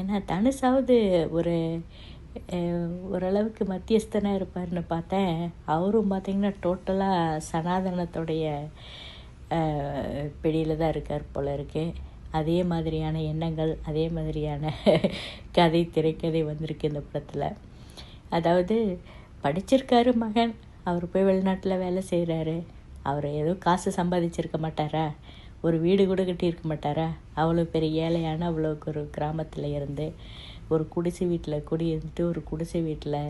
ஏன்னா தனுஷாவது ஒரு ஓரளவுக்கு மத்தியஸ்தனாக இருப்பார்னு பார்த்தேன். அவரும் பார்த்திங்கன்னா டோட்டலாக சனாதனத்துடைய பிடியில் தான் இருக்கார் போல இருக்கு. அதே மாதிரியான எண்ணங்கள், அதே மாதிரியான திரைக்கதை வந்திருக்கு இந்த படத்தில். அதாவது படிச்சிருக்காரு மகன், அவர் போய் வெளிநாட்டில் வேலை செய்கிறாரு. அவர் ஏதோ காசு சம்பாதிச்சிருக்க மாட்டாரா, ஒரு வீடு கூட கட்டியிருக்க மாட்டாரா? அவ்வளோ பெரிய ஏழையான அவ்வளோக்கு ஒரு கிராமத்தில் இருந்து ஒரு குடிசை வீட்டில் குடியிருந்துட்டு ஒரு குடிசை வீட்டில்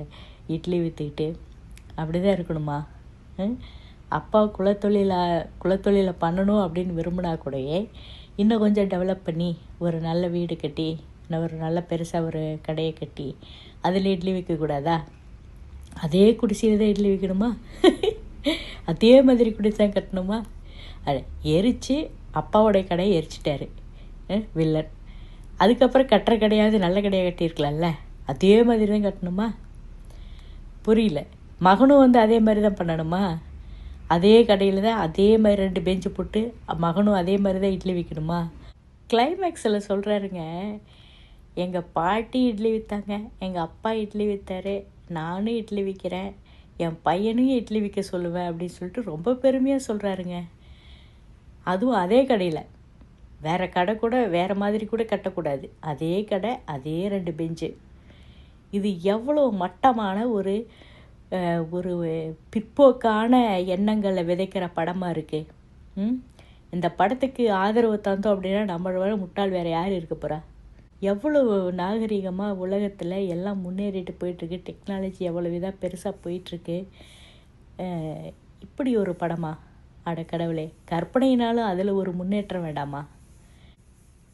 இட்லி விற்றுக்கிட்டு அப்படி தான் இருக்கணுமா? அப்பா குலத்தொழிலை பண்ணணும் அப்படின்னு விரும்பினா கூடயே இன்னும் கொஞ்சம் டெவலப் பண்ணி ஒரு நல்ல வீடு கட்டி, இன்னும் ஒரு நல்ல பெருசாக ஒரு கடையை கட்டி அதில் இட்லி விற்கக்கூடாதா? அதே குடிசையில் தான் இட்லி விற்கணுமா? அதே மாதிரி குடிசை கட்டணுமா? அது எரித்து அப்பாவோடைய கடையை எரிச்சிட்டாரு வில்லன். அதுக்கப்புறம் கட்டுற கடையாவது நல்ல கடையை கட்டியிருக்கலாம்ல, அதே மாதிரி தான் கட்டணுமா? புரியல. மகனும் வந்து அதே மாதிரி தான் பண்ணணுமா? அதே கடையில் தான் அதே மாதிரி 2 பெஞ்சு போட்டு மகனும் அதே மாதிரி தான் இட்லி விற்கணுமா? கிளைமேக்ஸில் சொல்கிறாருங்க, எங்கள் பாட்டி இட்லி விற்றாங்க, எங்கள் அப்பா இட்லி விற்றாரு, நானும் இட்லி விற்கிறேன், என் பையனையும் இட்லி விற்க சொல்லுவேன் அப்படின்னு சொல்லிட்டு ரொம்ப பெருமையாக சொல்கிறாருங்க. அதுவும் அதே கடையில். வேறு கடை கூட வேறு மாதிரி கூட கட்டக்கூடாது, அதே கடை, அதே 2 பெஞ்சு. இது எவ்வளோ மட்டமான ஒரு ஒரு பிற்போக்கான எண்ணங்களை விதைக்கிற படமாக இருக்குது. இந்த படத்துக்கு ஆதரவு தந்தோம் அப்படின்னா நம்மளோட முட்டாள் வேறு யார் இருக்க போகிறா? எவ்வளோ நாகரிகமாக உலகத்தில் எல்லாம் முன்னேறிட்டு போயிட்டுருக்கு, டெக்னாலஜி எவ்வளோ இதாக பெருசாக போயிட்டுருக்கு. இப்படி ஒரு படமா? அட கடவுளே, கற்பனையினாலும் அதில் ஒரு முன்னேற்றம் வேண்டாமா?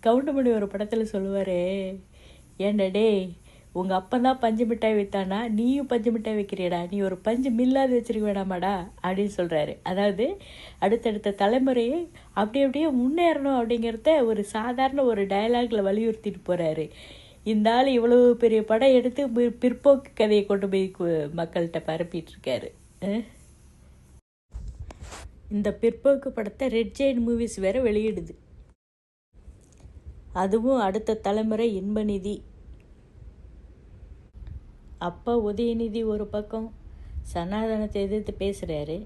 கவுண்டமணி ஒரு படத்தில் சொல்லுவார், ஏண்டா டே, உங்கள் அப்பன் தான் பஞ்சு மிட்டாய் விற்றானா, நீயும் பஞ்சு மிட்டாய் வைக்கிறியடா, நீ ஒரு பஞ்சு மில்லாது வச்சிருக்க வேணாமாடா அப்படின்னு சொல்கிறாரு. அதாவது அடுத்தடுத்த தலைமுறையை அப்படியே முன்னேறணும் அப்படிங்கிறத ஒரு சாதாரண ஒரு டயலாகில் வலியுறுத்திட்டு போகிறாரு. இந்த ஆள் இவ்வளோ பெரிய படம் எடுத்து பிற்போக்கு கதையை கொண்டு போய் மக்கள்கிட்ட பரப்பிட்டுருக்காரு. இந்த பிற்போக்கு படத்தை ரெட் ஜெயின் மூவிஸ் வேறு வெளியிடுது. அதுவும் அடுத்த தலைமுறை இன்பநிதி. அப்பா உதயநிதி ஒரு பக்கம் சனாதனத்தை எதிர்த்து பேசுகிறாரு,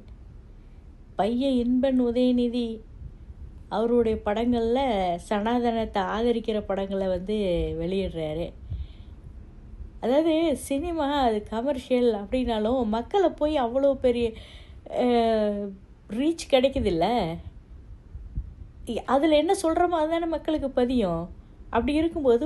பையன் இன்பன் உதயநிதி அவருடைய படங்களில் சனாதனத்தை ஆதரிக்கிற படங்களை வந்து வெளியிடுறாரு. அதாவது சினிமா அது கமர்ஷியல் அப்படின்னாலும் மக்களை போய் அவ்வளோ பெரிய ரீச் கிடைக்குதில்ல, அதில் என்ன சொல்கிறோமோ அதுதானே மக்களுக்கு பதியும். அப்படி இருக்கும்போது